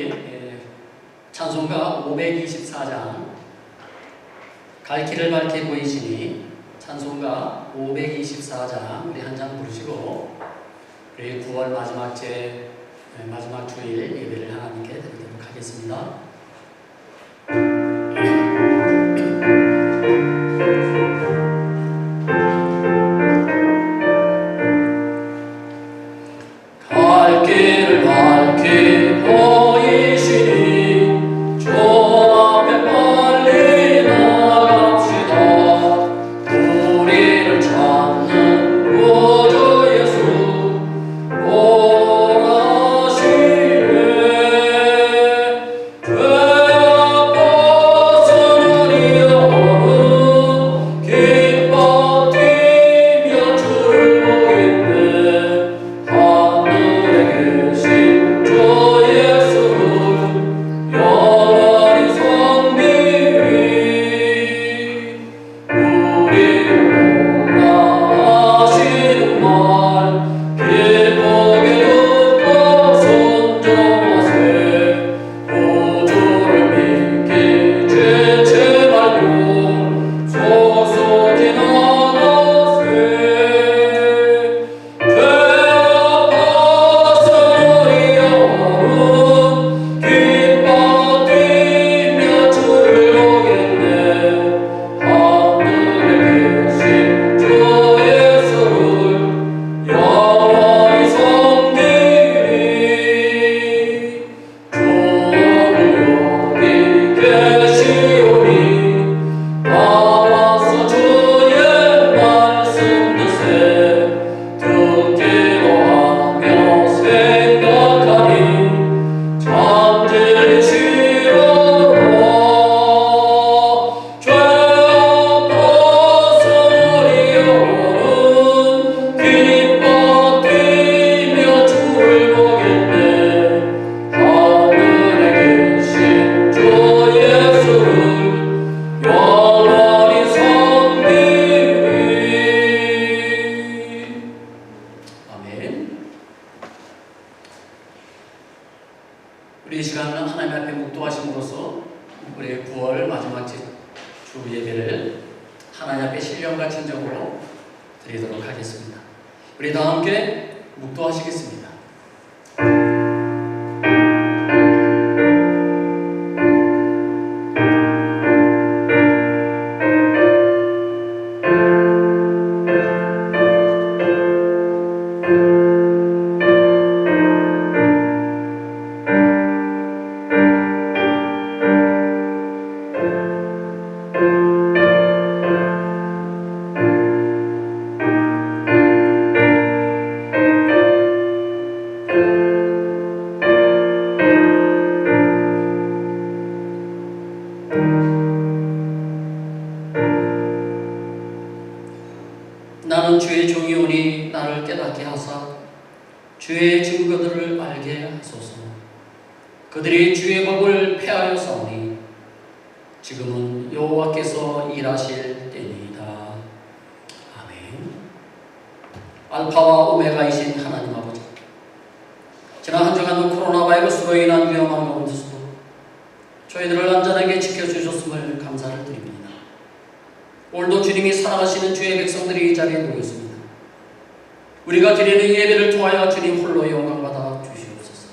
우리 찬송가 524장 갈 길을 밝게 보이시니 찬송가 524장 우리 한 장 부르시고 우리 9월 마지막 주일 예배를 하나님께 드리도록 하겠습니다. 갈 길을 밝게 보이시니 주 앞에 빨리 나갑시다. 우리를 찾는 구주 예수 오라시네. 죄 벗은 우리 영혼은 기뻐 뛰며 주를 보겠네. 하늘에 계신 주 예수를 영원히 섬기리. 우리를 원하시는 말 기쁘게 듣고 순종하세. 구주를 믿기 지치 말고 소소히 나가세. 죄 벗은 우리 영혼은 기뻐 뛰며 주를 보겠네. 하늘에 계신 주 예수를 영원히 섬기리. 주는 여기 계시오니 나와서 주의 말씀 드세. 듣기도 하며 생각하니 잠들시려라. 죄 벗은 우리 영혼은 기뻐 뛰며 주를 보겠네. 하늘에 계신 주 예수를 영원히 섬기리. 아멘. 우리 이 시간 하나님 앞에 묵도하심으로써 우리의 9월 마지막 주 예배를 하나님 앞에 신령과 진정으로 드리도록 하겠습니다. 우리 다 함께 묵도하시겠습니다. 나는 주의 종이오니 나를 깨닫게 하사 주의 증거들을 알게 하소서. 그들이 주의 법을 폐하여 싸우니 지금은 여호와께서 일하실 때니이다. 아멘. 알파와 오메가이신 하나님 아버지, 지난 한 주간 코로나 바이러스로 인한 위험한 가운데서도 저희들을 안전하게 지켜주셨음을 감사를 드립니다. 오늘도 주님이 사랑하시는 주의 백성들이 이 자리에 모였습니다. 우리가 드리는 예배를 통하여 주님 홀로 영광받아 주시옵소서.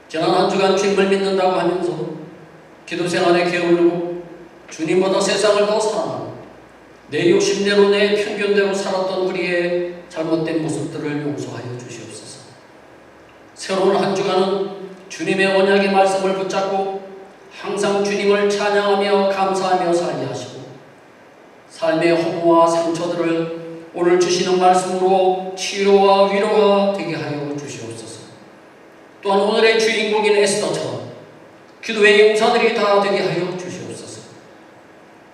지난 한 주간 주님을 믿는다고 하면서 기도 생활에 게으르고 주님보다 세상을 더 사랑하고 내 욕심대로 내 편견대로 살았던 우리의 잘못된 모습들을 용서하여 주시옵소서. 새로운 한 주간은 주님의 언약의 말씀을 붙잡고 항상 주님을 찬양하며 감사하며 살게 하시고 삶의 허무와 상처들을 오늘 주시는 말씀으로 치료와 위로가 되게 하여 주시옵소서. 또한 오늘의 주인공인 에스더처럼 기도의 용사들이 다 되게 하여 주시옵소서.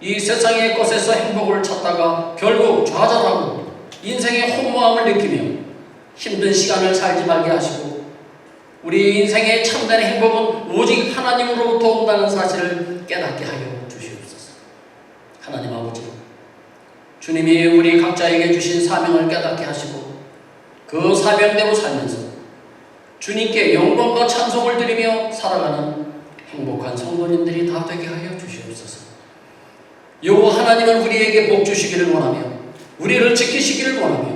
이 세상의 것에서 행복을 찾다가 결국 좌절하고 인생의 허무함을 느끼며 힘든 시간을 살지 말게 하시고 우리 인생의 참된 행복은 오직 하나님으로부터 온다는 사실을 깨닫게 하여 주시옵소서. 하나님 아버지, 주님이 우리 각자에게 주신 사명을 깨닫게 하시고 그 사명대로 살면서 주님께 영광과 찬송을 드리며 살아가는 행복한 성도님들이 다 되게 하여 주시옵소서. 여호와 하나님은 우리에게 복 주시기를 원하며 우리를 지키시기를 원하며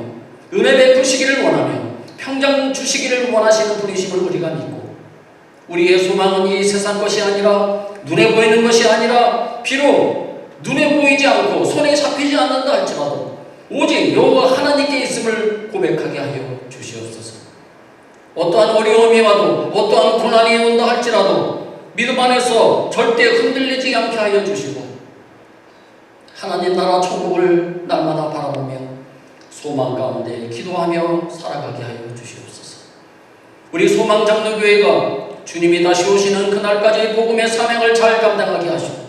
은혜 베푸시기를 원하며 평강 주시기를 원하시는 분이심을 우리가 믿고 우리의 소망은 이 세상 것이 아니라 눈에 보이는 것이 아니라 비록 눈에 보이지 않고 손에 잡히지 않는다 할지라도 오직 여호와 하나님께 있음을 고백하게 하여 주시옵소서. 어떠한 어려움이 와도 어떠한 고난이 온다 할지라도 믿음 안에서 절대 흔들리지 않게 하여 주시고 하나님 나라 천국을 날마다 바라보며 소망 가운데 기도하며 살아가게 하여 주시옵소서. 우리 소망장로교회가 주님이 다시 오시는 그날까지 복음의 사명을 잘 감당하게 하시고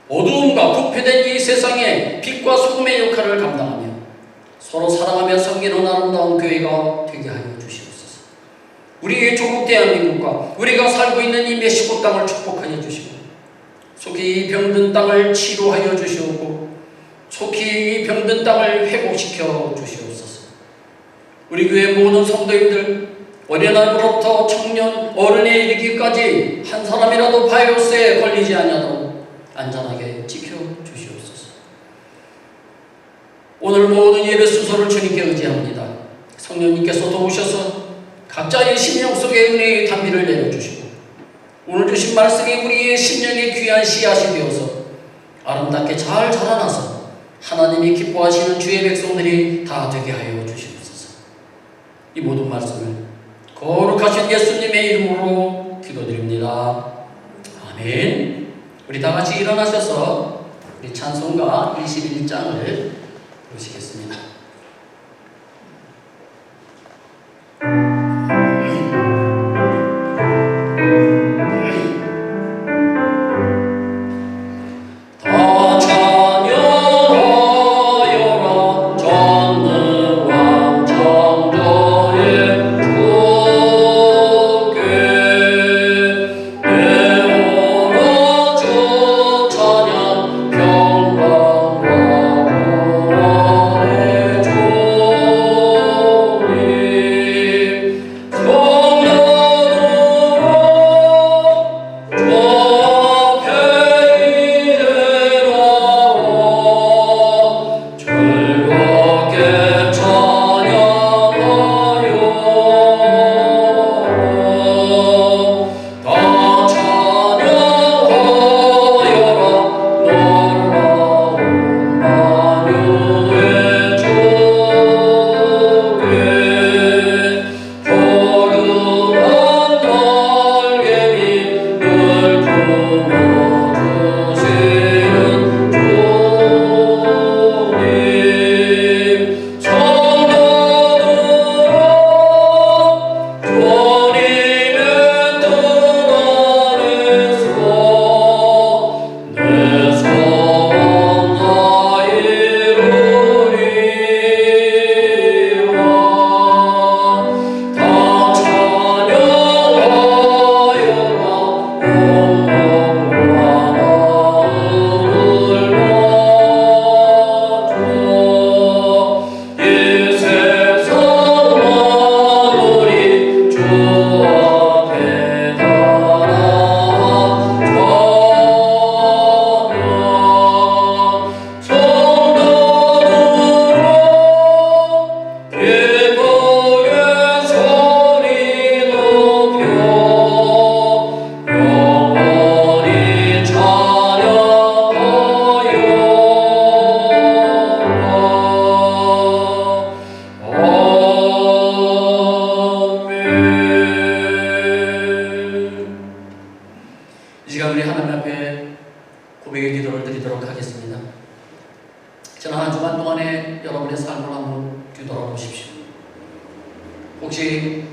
어두움과 부패된 이 세상에 빛과 소금의 역할을 감당하며 서로 사랑하며 섬기는 아름다운 교회가 되게 하여 주시옵소서. 우리의 조국 대한민국과 우리가 살고 있는 이 멕시코 땅을 축복하여 주시고 속히 이 병든 땅을 치료하여 주시옵고 속히 이 병든 땅을 회복시켜 주시옵소서. 우리 교회 모든 성도님들 어린아이부터 청년, 어른에 이르기까지 한 사람이라도 바이러스에 걸리지 아니하도록 안전하게 지켜주시옵소서. 오늘 모든 예배 순서를 주님께 의지합니다. 성령님께서 도우셔서 각자의 심령 속에 은혜의 단비를 내려주시고 오늘 주신 말씀이 우리의 심령의 귀한 씨앗이 되어서 아름답게 잘 자라나서 하나님이 기뻐하시는 주의 백성들이 다 되게 하여 주시옵소서. 이 모든 말씀을 거룩하신 예수님의 이름으로 기도드립니다. 아멘. 우리 다 같이 일어나셔서 우리 찬송가 21장을 부르시겠습니다. 지난 한 주간 동안에 여러분의 삶을 한번 뒤돌아보십시오. 혹시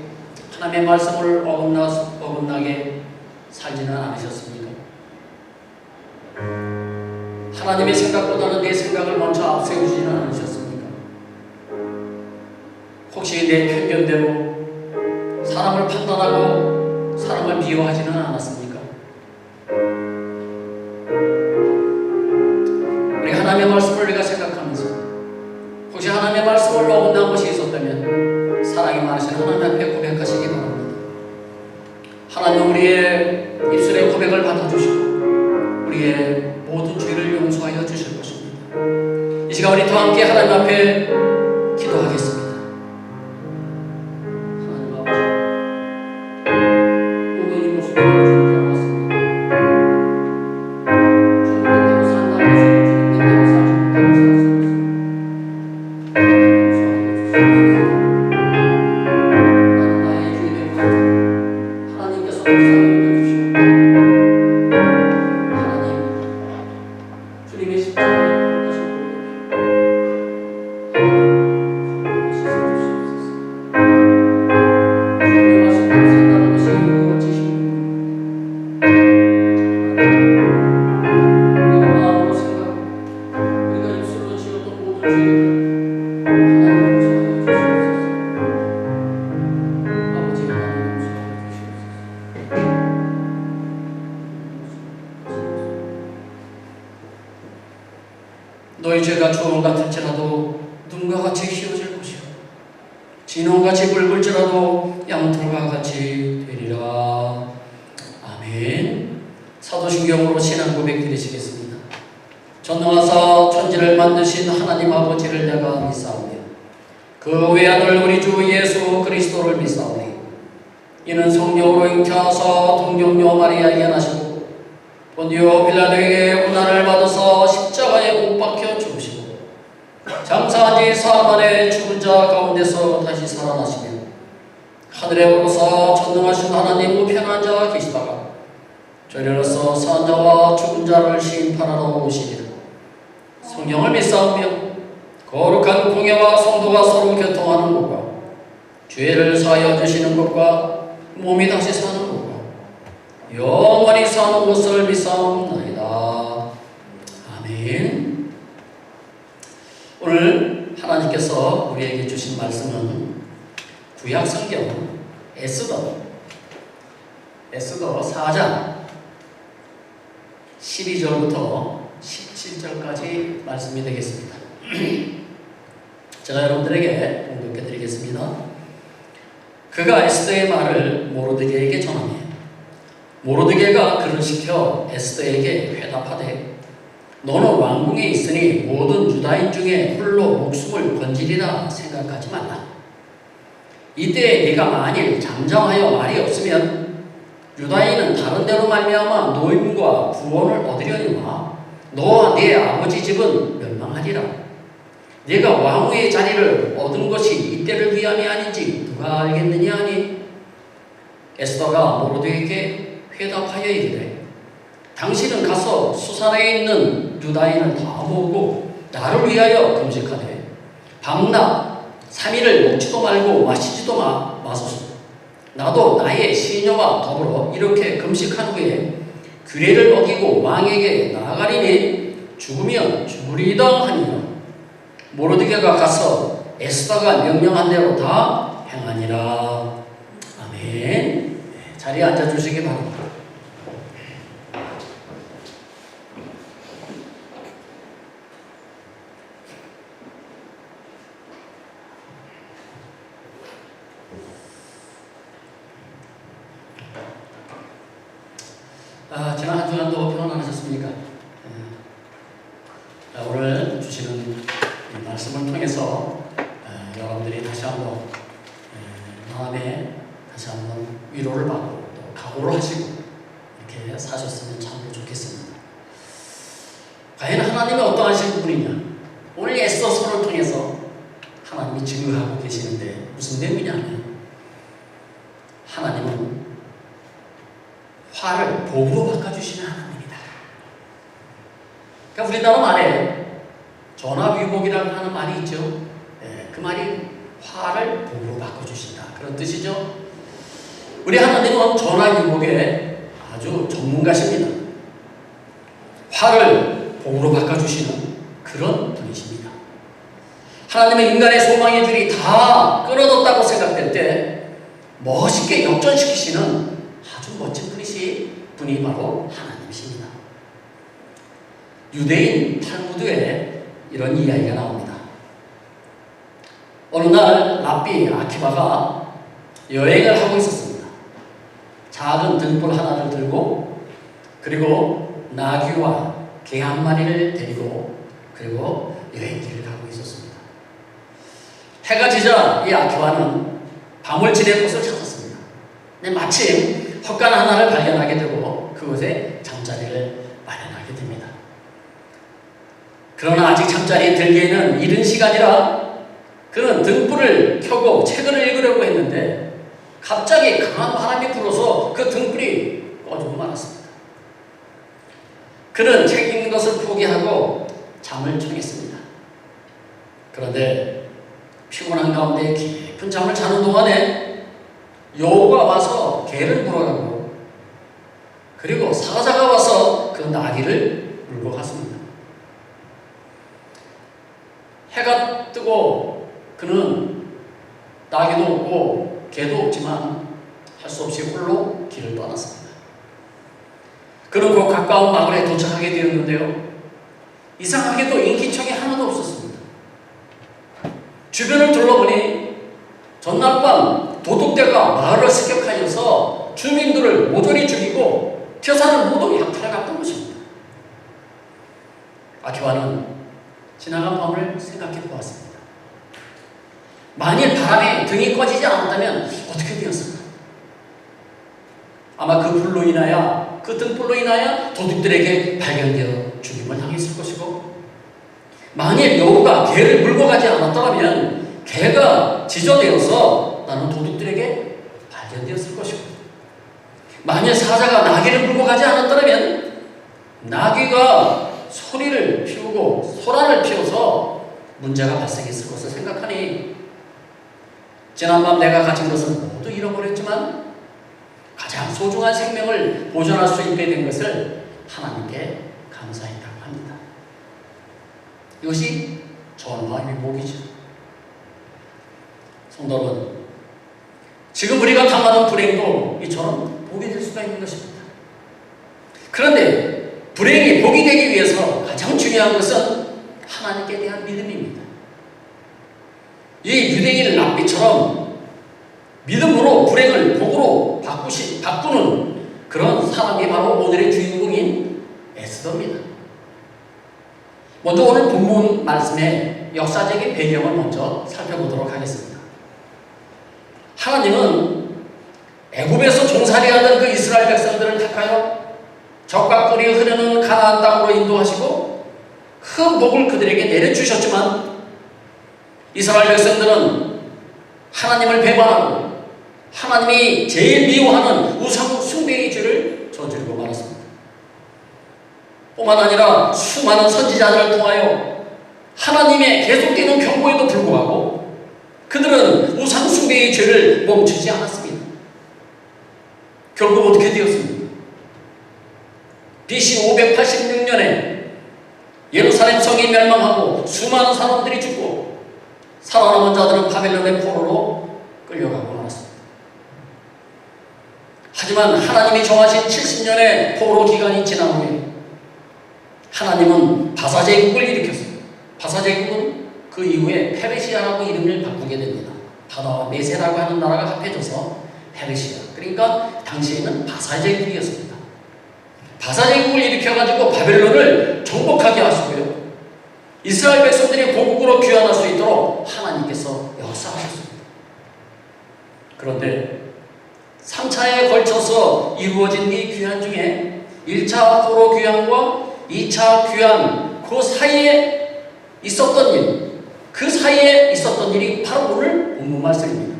하나님의 말씀을 어긋나게 살지는 않으셨습니까? 하나님의 생각보다는 내 생각을 먼저 앞세우지는 않으셨습니까? 혹시 내 편견대로 사람을 판단하고 사람을 미워하지는 않았습니까? 우리 하나님의 말씀을 우리가 생각하면서 혹시 하나님의 말씀을 어긋난 것이 있었다면 사랑이 많으신 하나님 앞에 고백하시기 바랍니다. 하나님 우리의 입술의 고백을 받아주시고 우리의 모든 죄를 용서하여 주실 것입니다. 이 시간 우리 다 함께 하나님 앞에 기도하겠습니다. 하나님 아버지, 모든 이 모습을 주님께 왔습니다. 주님의 대로 산다고 해서 주님의 대로 살지 못하고 살 수 없습니다. 나는 나의 주인의 것 하나님께서 우상을 주시고 하나님 주님의 십자가에 다시 너희 죄가 주홍 같을지라도 눈과 같이 희어질 것이요 진홍같이 붉을지라도 양털과 같이 되리라. 아멘. 사도신경으로 신앙 고백 드리시겠습니다. 전능하사 천지를 만드신 하나님 아버지를 내가 믿사오며 그 외아들 우리 주 예수 그리스도를 믿사오니 이는 성령으로 잉태하사 동정녀 마리아에게 나시고 본디오 빌라도에게 고난을 받아서 십자가에 못 박혀 죽으시고 장사한 지 사흘 만에 죽은 자 가운데서 다시 살아나시며 하늘에 오르사 전능하신 하나님 우편한 자 계시다가 저리로서 산 자와 죽은 자를 심판하러 오시리라. 성경을 믿사오며 거룩한 공예와 성도가 서로 교통하는 것과 죄를 사하여 주시는 것과 몸이 다시 사는 것과 영원히 사는 것을 믿사옵나이다. 아멘. 오늘 하나님께서 우리에게 주신 말씀은 구약성경 에스더 4장 12절부터 17절까지 말씀이 되겠습니다. 제가 여러분들에게 공독해 드리겠습니다. 그가 에스더의 말을 모르드게에게 전하며 모르드게가 그를 시켜 에스더에게 회답하되 너는 왕궁에 있으니 모든 유다인 중에 홀로 목숨을 건지리라 생각하지 말라. 이때 네가 만일 잠잠하여 말이 없으면 유다인은 다른 데로 말미암아 노임과 구원을 얻으려니와 너와 네 아버지 집은 멸망하리라. 네가 왕후의 자리를 얻은 것이 이때를 위함이 아닌지 누가 알겠느냐 하니 에스더가 모르드게에게 회답하여 이르되 당신은 가서 수산에 있는 유다인을 다 모으고 나를 위하여 금식하되 밤낮 3일을 먹지도 말고 마시지도 마소서. 나도 나의 시녀와 더불어 이렇게 금식한 후에 규례를 어기고 왕에게 나아가리니 죽으면 죽으리이다 하니라. 모르드게가 가서 에스더가 명령한 대로 다 행하니라. 아멘. 자리에 앉아주시기 바랍니다. 지난 한 주간도 평안하셨습니까? 오늘 주시는 말씀을 통해서 여러분들이 다시 한번 마음에 다시 한번 위로를 받고 또 각오를 하시고 이렇게 사셨으면 참 좋겠습니다. 과연 하나님이 어떠하신 분이냐? 오늘 에스더서를 통해서 하나님이 증거하고 계시는데 무슨 내용이냐면 하나님은 화를 복으로 바꿔주시는 하나님이다. 그러니까 우리나라 말에 전화위복이라고 하는 말이 있죠. 그 말이 화를 복으로 바꿔주신다 그런 뜻이죠. 우리 하나님은 전화위복에 아주 전문가십니다. 화를 복으로 바꿔주시는 그런 분이십니다. 하나님은 인간의 소망의 줄이 다 끊어졌다고 생각될 때 멋있게 역전시키시는 아주 멋진 분이 바로 하나님이십니다. 유대인 탈무드에 이런 이야기가 나옵니다. 어느 날 랍비 아키바가 여행을 하고 있었습니다. 작은 등불 하나를 들고 그리고 나귀와 개 한 마리를 데리고 그리고 여행길을 가고 있었습니다. 해가 지자 이 아키와는 밤을 지낼 곳을 찾았습니다. 근데 마침 헛간 하나를 발견하게 되고 그곳에 잠자리를 마련하게 됩니다. 그러나 아직 잠자리에 들기에는 이른 시간이라 그는 등불을 켜고 책을 읽으려고 했는데 갑자기 강한 바람이 불어서 그 등불이 꺼지고 말았습니다. 그는 책 읽는 것을 포기하고 잠을 청했습니다. 그런데 피곤한 가운데 깊은 잠을 자는 동안에 여우가 와서 개를 물어가고 그리고 사자가 와서 그 나귀를 물고 갔습니다. 해가 뜨고 그는 나귀도 없고 개도 없지만 할 수 없이 홀로 길을 떠났습니다. 그는 곧 가까운 마을에 도착하게 되었는데요. 이상하게도 인기척이 하나도 없었습니다. 주변을 둘러보니 전날 밤 도둑대가 마을을 습격하여서 주민들을 모조리 죽이고 태산을 모두 약탈해 갔던 것입니다. 아키와는 지나간 밤을 생각해 보았습니다. 만일 바람에 등이 꺼지지 않았다면 어떻게 되었을까? 아마 그 불로 인하여 그 등불로 인하여 도둑들에게 발견되어 죽임을 당했을 것이고 만일 여우가 개를 물고 가지 않았더라면 개가 지저되어서 나는 도둑들에게 발견되었을 것이고 만일 사자가 나귀를 물고 가지 않았더라면 나귀가 소리를 피우고 소란을 피워서 문제가 발생했을 것을 생각하니 지난밤 내가 가진 것은 모두 잃어버렸지만 가장 소중한 생명을 보존할 수 있게 된 것을 하나님께 감사했다고 합니다. 이것이 전화의 복이죠. 성도 여러분, 지금 우리가 당하는 불행도 이처럼 복이 될 수가 있는 것입니다. 그런데 불행이 복이 되기 위해서 가장 중요한 것은 하나님께 대한 믿음입니다. 이 유대인 랍비처럼 믿음으로 불행을 복으로 바꾸는 그런 사람이 바로 오늘의 주인공인 에스더입니다. 먼저 오늘 본문 말씀의 역사적인 배경을 먼저 살펴보도록 하겠습니다. 하나님은 애굽에서 종살이하던 그 이스라엘 백성들을 택하여 적과 꿀이 흐르는 가나안 땅으로 인도하시고 큰 복을 그들에게 내려주셨지만 이스라엘 백성들은 하나님을 배반하고 하나님이 제일 미워하는 우상 숭배의 죄를 저지르고 말았습니다. 뿐만 아니라 수많은 선지자들을 통하여 하나님의 계속되는 경고에도 불구하고 그들은 우상 숭배의 죄를 멈추지 않았습니다. 결국 어떻게 되었습니까? BC 586년에 예루살렘 성이 멸망하고 수많은 사람들이 죽고 살아남은 자들은 바벨론의 포로로 끌려가고 말았습니다. 하지만 하나님이 정하신 70년의 포로 기간이 지난 후에 하나님은 바사제국을 일으켰습니다. 바사제국은 그 이후에 페르시아라고 이름을 바꾸게 됩니다. 바다와 메세라고 하는 나라가 합해져서 페르시아, 그러니까 당시에는 바사제국이었습니다. 바사제국을 일으켜가지고 바벨론을 정복하게 하시고요, 이스라엘 백성들이 고국으로 귀환할 수 있도록 하나님께서 역사하셨습니다. 그런데 3차에 걸쳐서 이루어진 이 귀환 중에 1차 포로 귀환과 2차 귀환 그 사이에 있었던 일, 그 사이에 있었던 일이 바로 오늘 본문 말씀입니다.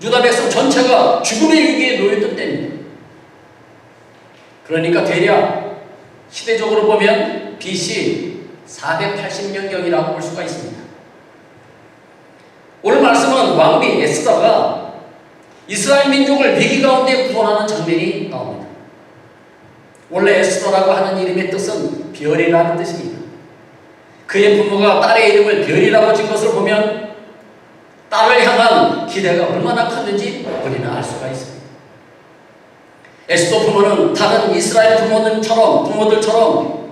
유다 백성 전체가 죽음의 위기에 놓였던 때입니다. 그러니까 대략 시대적으로 보면 BC 480년경이라고 볼 수가 있습니다. 오늘 말씀은 왕비 에스더가 이스라엘 민족을 위기 가운데 구원하는 장면이 나옵니다. 원래 에스더라고 하는 이름의 뜻은 별이라는 뜻입니다. 그의 부모가 딸의 이름을 별이라고 지은 것을 보면 딸을 향한 기대가 얼마나 컸는지 우리는 알 수가 있습니다. 에스더 부모는 다른 이스라엘 부모들처럼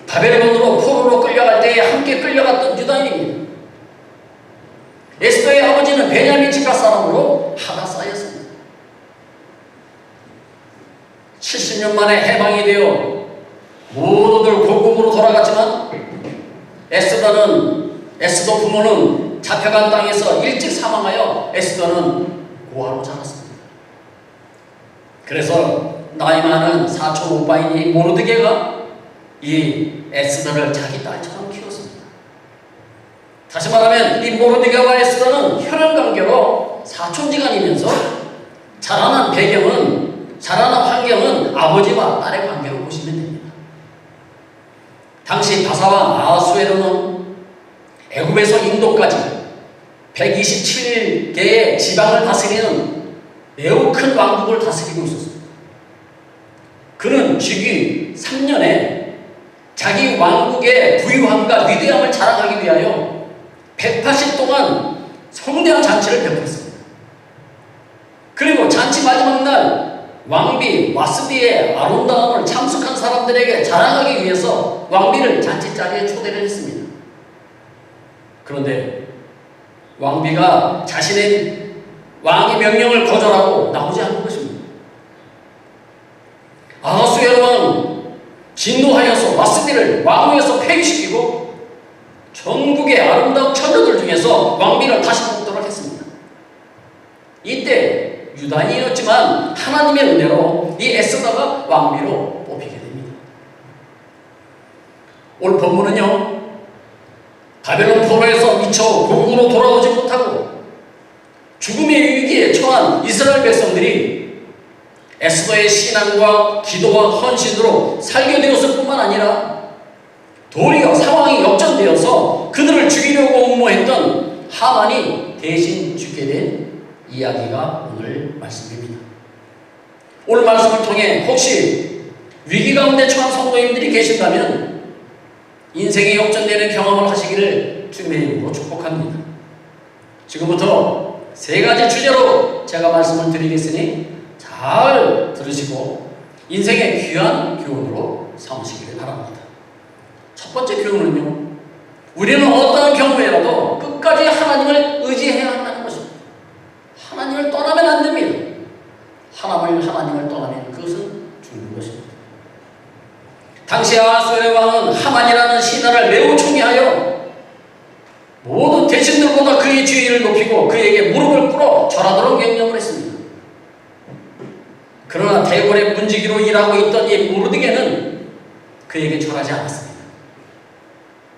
바벨론으로 포로로 끌려갈 때에 함께 끌려갔던 유다인입니다. 에스더의 아버지는 베냐민 지파 사람으로 하다사였습니다. 70년 만에 해방이 되어 모두들 고국으로 돌아갔지만 에스더 부모는 잡혀간 땅에서 일찍 사망하여 에스더는 고아로 자랐습니다. 그래서 나이 많은 사촌 오빠인 이 모르드게가 이 에스더를 자기 딸처럼 키웠습니다. 다시 말하면 이 모르드게와 에스더는 혈연관계로 사촌지간이면서 자라난 환경은 아버지와 딸의 관계로 보시면 됩니다. 당시 바사왕 아하수에로는 애굽에서 인도까지 127개의 지방을 다스리는 매우 큰 왕국을 다스리고 있었습니다. 그는 즉위 3년에 자기 왕국의 부유함과 위대함을 자랑하기 위하여 180 동안 성대한 잔치를 베풀었습니다. 그리고 잔치 마지막 날 왕비 와스비의 아름다움을 참석한 사람들에게 자랑하기 위해서 왕비를 잔치 자리에 초대를 했습니다. 그런데 왕비가 자신의 왕의 명령을 거절하고 나오지 않는 것입니다. 아하수에로 왕은 진노하여서 와스비를 왕위에서 폐위시키고 전국의 아름다운 처녀들 중에서 왕비를 다시 뽑도록 했습니다. 이때 유다인이었지만 하나님의 은혜로 이 에스더가 왕비로 뽑히게 됩니다. 오늘 본문은요, 바벨론 포로에서 미처 고국으로 돌아오지 못하고 죽음의 위기에 처한 이스라엘 백성들이 에스더의 신앙과 기도와 헌신으로 살게 되었을 뿐만 아니라 도리어 상황이 역전되어서 그들을 죽이려고 음모했던 하만이 대신 죽게 된 이야기가 오늘 말씀입니다. 오늘 말씀을 통해 혹시 위기 가운데 처한 성도님들이 계신다면 인생이 역전되는 경험을 하시기를 주님의 이름으로 축복합니다. 지금부터 3가지 주제로 제가 말씀을 드리겠으니 잘 들으시고 인생의 귀한 교훈으로 삼으시기를 바랍니다. 첫 번째 교훈은요, 우리는 어떠한 경우에라도 끝까지 하나님을 의지해야 한다는 것입니다. 하나님을 떠나면 안 됩니다. 하나님을 떠나면 그것은 죽는 것입니다. 당시 아하수에로 왕은 하만이라는 신하를 매우 총애하여 모든 대신들보다 그의 지위를 높이고 그에게 무릎을 꿇어 절하도록 명령을 했습니다. 그러나 대궐의 문지기로 일하고 있던 이 모르드게는 그에게 절하지 않았습니다.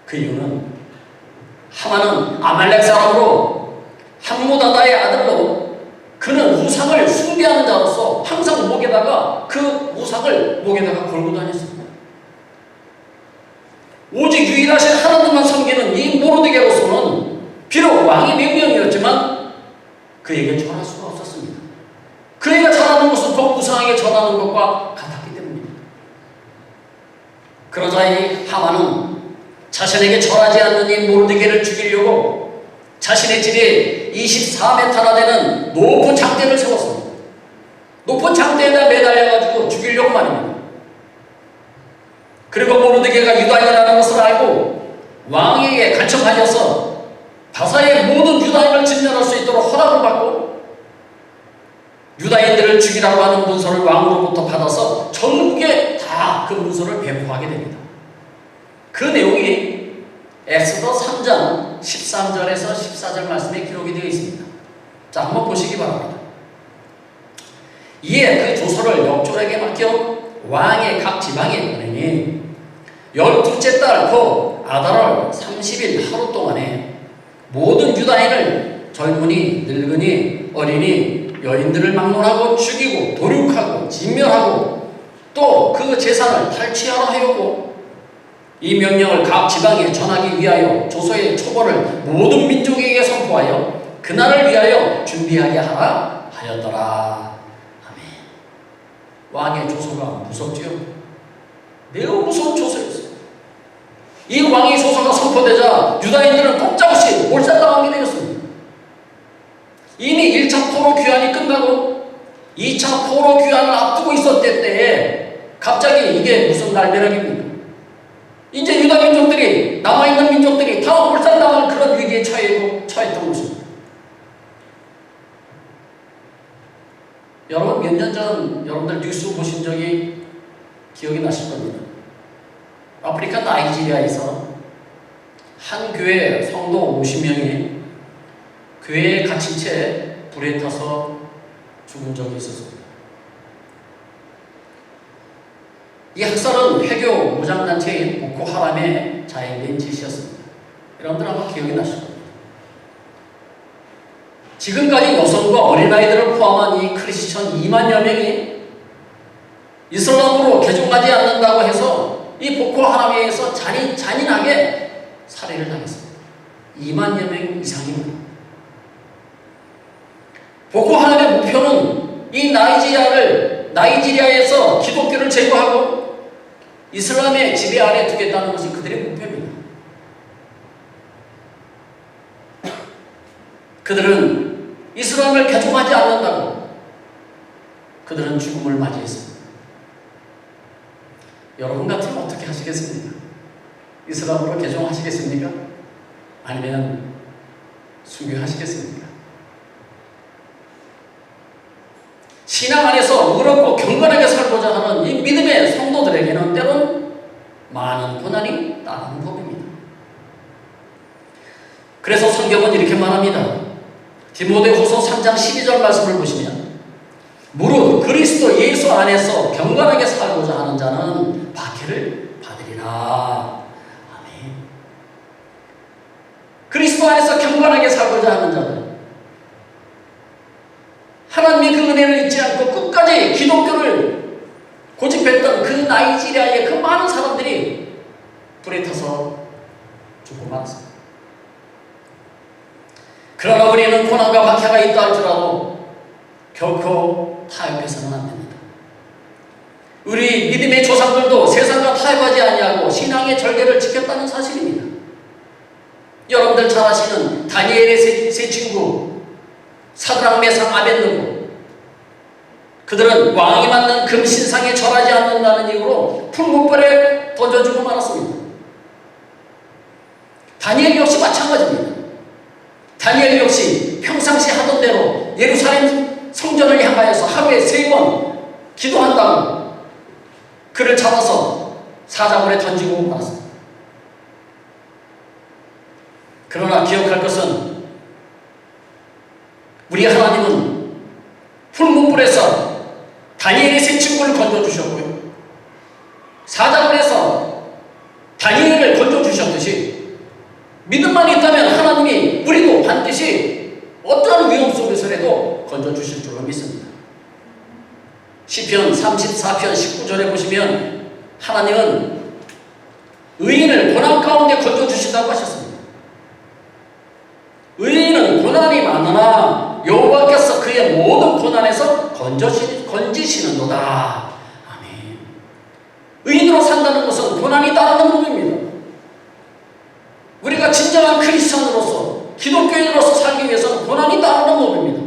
그 이유는 하만은 아말렉 사람으로 함무다다의 아들로 그는 우상을 숭배하는 자로서 항상 목에다가 그 우상을 목에다가 걸고 다녔습니다. 오직 유일하신 하나님만 섬기는 이 모르드게로서는 비록 왕의 명령이었지만 그에게 절할 수가 없었습니다. 그에게 절하는 것은 그 우상에게 절하는 것과 같았기 때문입니다. 그러자 이 하만은 자신에게 절하지 않는 이 모르드게를 죽이려고 자신의 집에 24m나 되는 높은 장대를 세웠습니다. 높은 장대에다 매달려가지고 죽이려고 말입니다. 그리고 모르드게가 유다인이라는 것을 알고 왕에게 간청하여서 바사의 모든 유다인을 진멸할 수 있도록 허락을 받고 유다인들을 죽이라고 하는 문서를 왕으로부터 받아서 전국에 다 그 문서를 배포하게 됩니다. 그 내용이 에스더 3장 13절에서 14절 말씀에 기록이 되어 있습니다. 자, 한번 보시기 바랍니다. 이에 그 조서를 역졸에게 맡겨 왕의 각 지방에 보내니 12째 달 그 아달월 30일 하루 동안에 모든 유다인을 젊은이, 늙은이, 어린이, 여인들을 막론하고 죽이고 도륙하고 진멸하고 또 그 재산을 탈취하라 하였고 이 명령을 각 지방에 전하기 위하여 조서의 초벌을 모든 민족에게 선포하여 그날을 위하여 준비하게 하라 하였더라. 아멘. 왕의 조서가 무섭지요? 매우 무서운 조서였어요. 이 왕의 조서가 선포되자 유다인들은 꼼짝없이 몰살당하게 되었습니다. 이미 1차 포로 귀환이 끝나고 2차 포로 귀환을 앞두고 있었을 때에 갑자기 이게 무슨 날벼락입니까? 이제 유다 민족들이, 남아있는 민족들이 다 몰살당할 그런 위기에 처했던 것입니다. 여러분, 몇 년 전 여러분들 뉴스 보신 적이 기억이 나실 겁니다. 아프리카 나이지리아에서 한 교회 성도 50명이 교회에 갇힌 채 불에 타서 죽은 적이 있었습니다. 이 학살은 회교 무장단체인 보코하람의 자행된 짓이었습니다. 여러분들 아마 기억이 나실 겁니다. 지금까지 여성과 어린아이들을 포함한 이 크리스천 2만여 명이 이슬람으로 개종하지 않는다고 해서 이 보코하람에서 잔인하게 살해를 당했습니다. 2만여 명 이상입니다. 보코하람의 목표는 이 나이지리아에서 기독교를 제거하고 이슬람의 지배 아래 두겠다는 것이 그들의 목표입니다. 그들은 이슬람을 개종하지 않는다고 그들은 죽음을 맞이했습니다. 여러분 같으면 어떻게 하시겠습니까? 이슬람으로 개종하시겠습니까? 아니면 순교하시겠습니까? 신앙 안에서 의롭고 경건하게 살고자 하는 이 믿음의 성도들에게는 때론 많은 고난이 따르는 법입니다. 그래서 성경은 이렇게 말합니다. 디모데후서 3장 12절 말씀을 보시면 무릇 그리스도 예수 안에서 경건하게 살고자 하는 자는 박해를 받으리라. 아멘. 그리스도 안에서 경건하게 살고자 하는 자는 하나님의 그 은혜를 잊지 않고 끝까지 기독교를 고집했던 그 나이지리아의 그 많은 사람들이 불에 타서 죽고 말았습니다. 그러나 우리는 고난과 박해가 있다 할지라도 결코 타협해서는 안 됩니다. 우리 믿음의 조상들도 세상과 타협하지 아니하고 신앙의 절개를 지켰다는 사실입니다. 여러분들 잘 아시는 다니엘의 세 친구 사드락 메삭 아벳느고, 그들은 왕이 만든 금신상에 절하지 않는다는 이유로 풀무불에 던져주고 말았습니다. 다니엘 역시 마찬가지입니다. 다니엘 역시 평상시 하던 대로 예루살렘 성전을 향하여서 하루에 3번 기도한다고 그를 잡아서 사자굴에 던지고 말았습니다. 그러나 기억할 것은 우리 하나님은 풀무불에서 다니엘의 세 친구를 건져주셨고요, 사자굴에서 다니엘을 건져주셨듯이 믿음만 있다면 하나님이 우리도 반드시 어떠한 위험 속에서라도 건져주실 줄로 믿습니다. 시편 34편 19절에 보시면 하나님은 의인을 고난 가운데 건져주신다고 하셨습니다. 의인은 고난이 많으나 여호와께서 그의 모든 고난에서 건지시는도다. 아멘. 의인으로 산다는 것은 고난이 따르는 법입니다. 우리가 진정한 크리스천으로서 기독교인으로서 살기 위해서는 고난이 따르는 법입니다.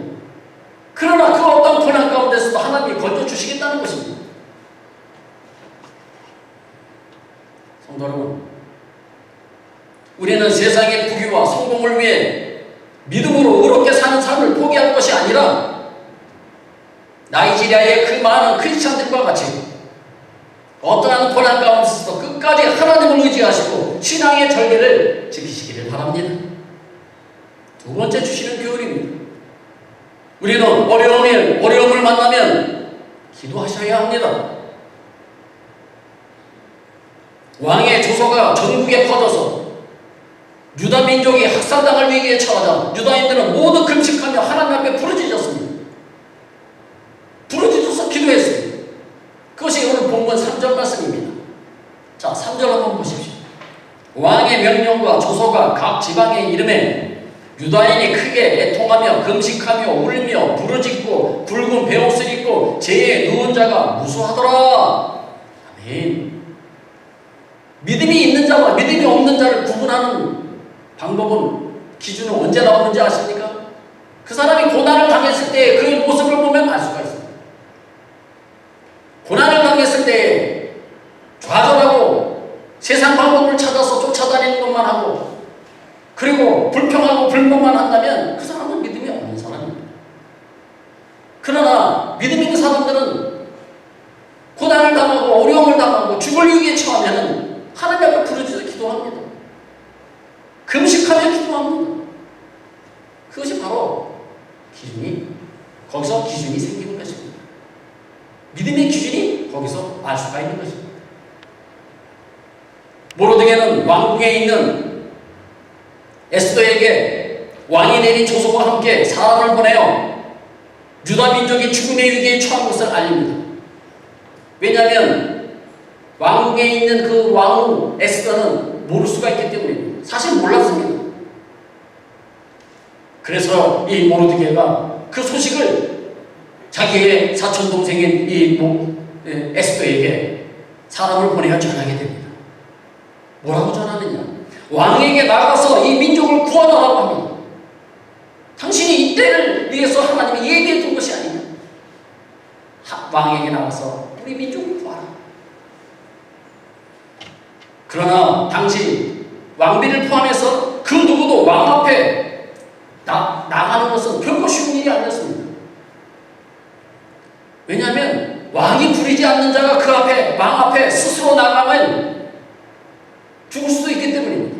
그러나 그 어떤 고난 가운데서도 하나님이 건져주시겠다는 것입니다. 성도 여러분, 우리는 세상의 부귀와 성공을 위해 믿음으로 의롭게 사는 삶을 포기할 것이 아니라 나이지리아의 그 많은 크리스천들과 같이 어떠한 고난 가운데서도 끝까지 하나님을 의지하시고 신앙의 절개를 지키시기를 바랍니다. 두 번째 주시는 교훈입니다. 우리는 어려움을 만나면 기도하셔야 합니다. 왕의 조소가 전국에 퍼져서 유다 민족이 학살당할 위기에 처하자 유다인들은 모두 금식하며 하나님 앞에 부르짖었습니다. 부르짖어서 기도했습니다. 그것이 오늘 본문 3절 말씀입니다. 자, 3절 한번 보십시오. 왕의 명령과 조소가 각 지방에 이름에 유다인이 크게 애통하며 금식하며 울며 부르짖고 붉은 베옷을 입고 재에 누운 자가 무수하더라. 아멘. 믿음이 있는 자와 믿음이 없는 자를 구분하는 방법은, 기준은 언제 나오는지 아십니까? 그 사람이 고난을 당했을 때 그의 모습을 보면 알 수가 있습니다. 고난을 당했을 때 좌절하고 세상 방법을 찾아서 쫓아다니는 것만 하고 그리고 불평하고 불만만 한다면 그 사람은 믿음이 없는 사람입니다. 그러나 믿음 있는 사람들은 고난 고난을 당하고 어려움을 당하고 죽을 위기에 처하면 하나님 앞에 부르짖어 기도합니다. 금식하며 기도합니다. 그것이 바로 거기서 기준이 생기는 것입니다. 믿음의 기준이 거기서 알 수가 있는 것입니다. 모르드게는 왕궁에 있는 에스더에게 왕이 내린 조서와 함께 사람을 보내어 유다 민족이 죽음의 위기에 처한 것을 알립니다. 왜냐하면 왕궁에 있는 그 왕후 에스더는 모를 수가 있기 때문입니다. 사실 몰랐습니다. 그래서 이 모르드게가 그 소식을 자기의 사촌동생인 에스더에게 사람을 보내어 전하게 됩니다. 뭐라고 전하느냐? 왕에게 나가서 이 민족을 구하라고 합니다. 당신이 이때를 위해서 하나님이 예비해 둔 것이 아니냐? 왕에게 나가서 우리 민족을 구하라. 그러나 당시 왕비를 포함해서 그 누구도 왕 앞에 나가는 것은 결코 쉬운 일이 아니었습니다. 왜냐하면 왕이 부리지 않는 자가 그 앞에 왕 앞에 스스로 나가면 죽을 수도 있기 때문입니다.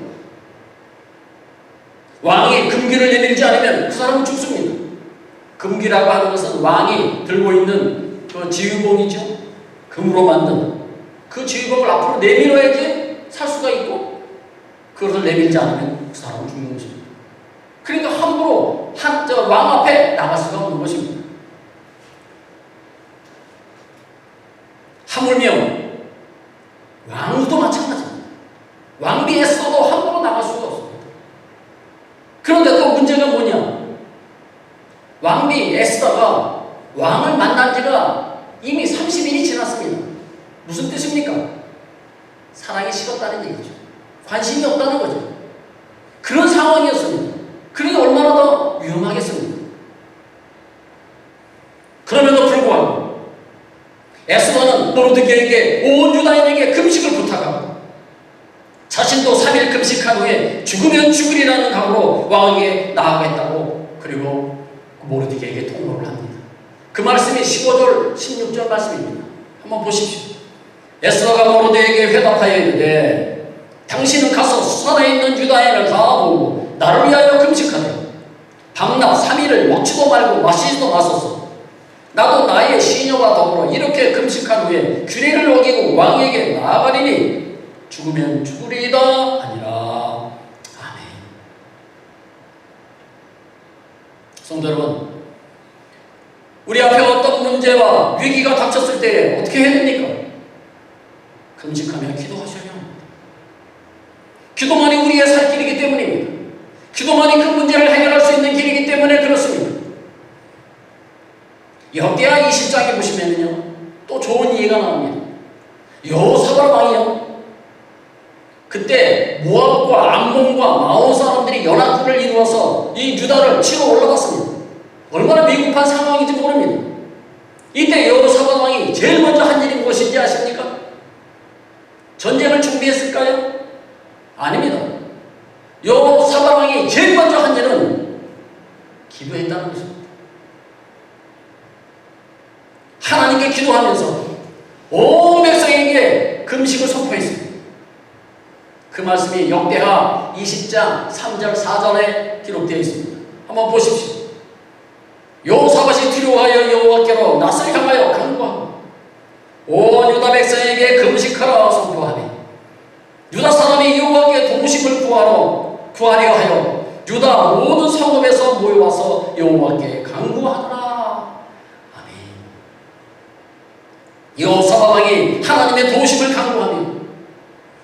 왕이 금귀를 내밀지 않으면 그 사람은 죽습니다. 금귀라고 하는 것은 왕이 들고 있는 그 지휘봉이죠. 금으로 만든 그 지휘봉을 앞으로 내밀어야지 살 수가 있고, 그것을 내밀지 않으면 그 사람은 죽는 것입니다. 그러니까 함부로 왕 앞에 나갈 수가 없는 것입니다. 하물며 왕도 마찬가지입니다. 왕비 에스더도 함부로 나갈 수가 없습니다. 그런데 또 문제가 뭐냐? 왕비 에스더가 왕을 만난 지가 이미 30일이 지났습니다. 무슨 뜻입니까? 사랑이 식었다는 얘기죠. 관심이 없다는 거죠. 그런 상황이었습니다. 그러니 얼마나 더 위험하겠습니까? 그럼에도 불구하고 에스더는 모르드게에게 온 유다인에게 금식을 부탁하고 자신도 3일 금식한 후에 죽으면 죽으리라는 각오로 왕에게 나아가겠다고, 그리고 모르드게에게 통보를 합니다. 그 말씀이 15절, 16절 말씀입니다. 한번 보십시오. 에스더가 모르드게에게 회답하여 이르되 당신은 가서 수산에 있는 유다인을 다 모으고 나를 위하여 금식하되 밤낮 3일을 먹지도 말고 마시지도 마소서. 나도 나의 시녀와 더불어 이렇게 금식한 후에 규례를 어기고 왕에게 나아가리니 죽으면 죽으리이다 아니라. 아멘. 성도 여러분, 우리 앞에 어떤 문제와 위기가 닥쳤을 때 어떻게 해야 됩니까? 금식하며 기도하셔야 합니다. 기도만이 우리의 살 길이기 때문입니다. 기도만이 그 문제를 해결할 수 있는 길이기 때문에 그렇습니다. 역대하 20장에 보시면요, 또 좋은 이해가 나옵니다. 여호사밧 왕이요, 그때 모압과 암몬과 마온 사람들이 연합군을 이루어서 이 유다를 치러 올라갔습니다. 얼마나 미급한 상황인지 모릅니다. 이때 여호사밧 왕이 제일 먼저 한 일이 무엇인지 아십니까? 전쟁을 준비했을까요? 아닙니다. 여호사밧 왕이 제일 먼저 한 일은 기도했다는 것입니다. 하나님께 기도하면서 온 백성에게 금식을 선포했습니다. 그 말씀이 역대하 20장 3절 4절에 기록되어 있습니다. 한번 보십시오. 여호사밧이 두려워하여 여호와께로 낯을 향하여 간구하고 온 유다 백성에게 금식하라 선포하니 유다 사람이 여호와께 도우심을 구하려 하여 유다 모든 성읍에서 모여와서 여호와께 간구하더라. 아멘. 여호사밧 왕이 하나님의 도우심을 간구하며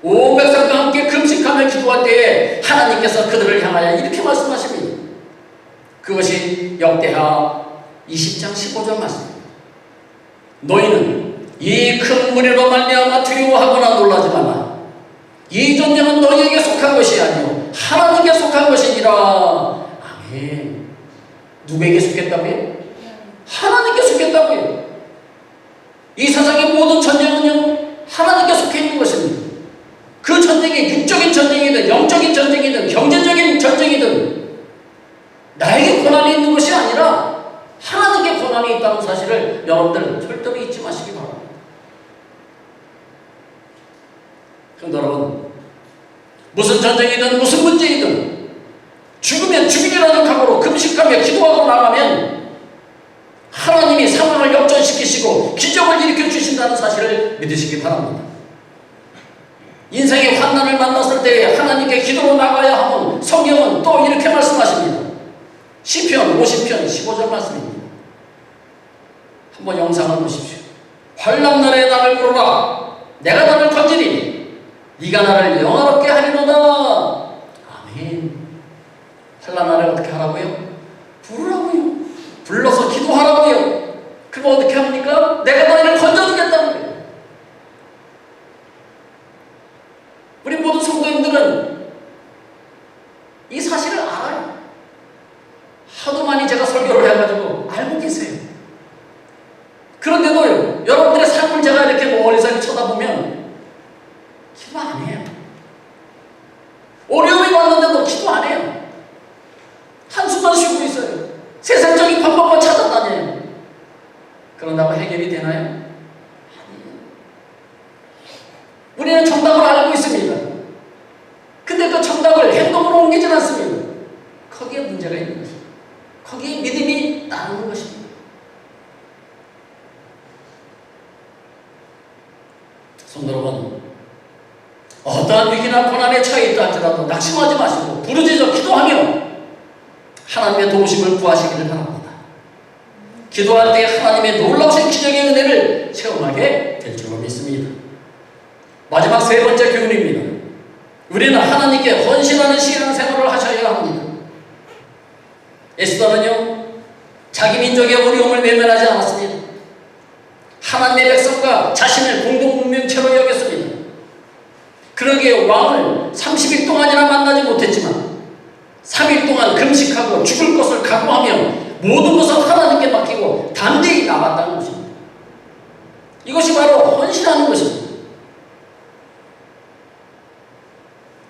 온 백성과 함께 금식하며 기도할 때에 하나님께서 그들을 향하여 이렇게 말씀하십니다. 그것이 역대하 20장 15절 말씀입니다. 너희는 이 큰 무리로 말미암아 두려워하거나 놀라지 말라. 이 전쟁은 너희에게 속한 것이 아니요 하나님께 속한 것이니라. 아멘. 누구에게 속했다고요? 하나님께 속했다고요. 이 세상의 모든 전쟁은요, 하나님께 속해 있는 것입니다. 그 전쟁이 육적인 전쟁이든 영적인 전쟁이든 경제적인 전쟁이든 나에게 고난이 있는 것이 아니라 하나님께 고난이 있다는 사실을 여러분들 절대로 잊지 마시기 바랍니다. 무슨 전쟁이든 무슨 문제이든 죽으면 죽이라는 각오로 금식하며 기도하고 나가면 하나님이 상황을 역전시키시고 기적을 일으켜 주신다는 사실을 믿으시기 바랍니다. 인생의 환난을 만났을 때에 하나님께 기도로 나가야 하면 성경은 또 이렇게 말씀하십니다. 시편 50편 15절 말씀입니다. 한번 영상을 보십시오. 환난날에 나를 부르라. 내가 너를 건지리니 네가 나를 영화롭게 하리로다. 아멘. 환난날에 어떻게 하라고요? 부르라고요. 불러서 기도하라고요. 그럼 어떻게 합니까? 내가 너희를 건져주겠다는 거예요. 우리 모든 성도님들은 이 사실을 알아요. 하도 많이 제가 설교를 해가지고 알고 계세요. 그런데도요, 여러분들의 삶을 제가 이렇게 멀리서 쳐다보면 기도 안 해요. 어려움이 왔는데도 기도 안 해요. 한숨만 쉬고 있어요. 세상적인 방법만 찾아다녀요. 그런다고 해결이 되나요? 아니에요. 우리는 정답을 알고 있습니다. 근데 그 정답을 행동으로 옮기진 않습니다. 거기에 문제가 있는 것입니다. 거기에 믿음이 나오는 것입니다. 성도 여러분, 어떠한 위기나 고난에 처해 있다 할지라도 낙심하지 마시고 부르짖어 기도하며 하나님의 도우심을 구하시기를 바랍니다. 기도할 때 하나님의 놀라우신 기적의 은혜를 체험하게 될 줄로 믿습니다. 마지막 세 번째 교훈입니다. 우리는 하나님께 헌신하는 신앙생활을 하셔야 합니다. 에스더는요, 자기 민족의 어려움을 외면하지 않았습니다. 하나님의 백성과 자신을 공동문명체로 여겼습니다. 그러기에 왕을 30일 동안이나 만나지 못했지만 3일 동안 금식하고 죽을 것을 각오하며 모든 것을 하나님께 맡기고 담대히 나갔다는 것입니다. 이것이 바로 헌신하는 것입니다.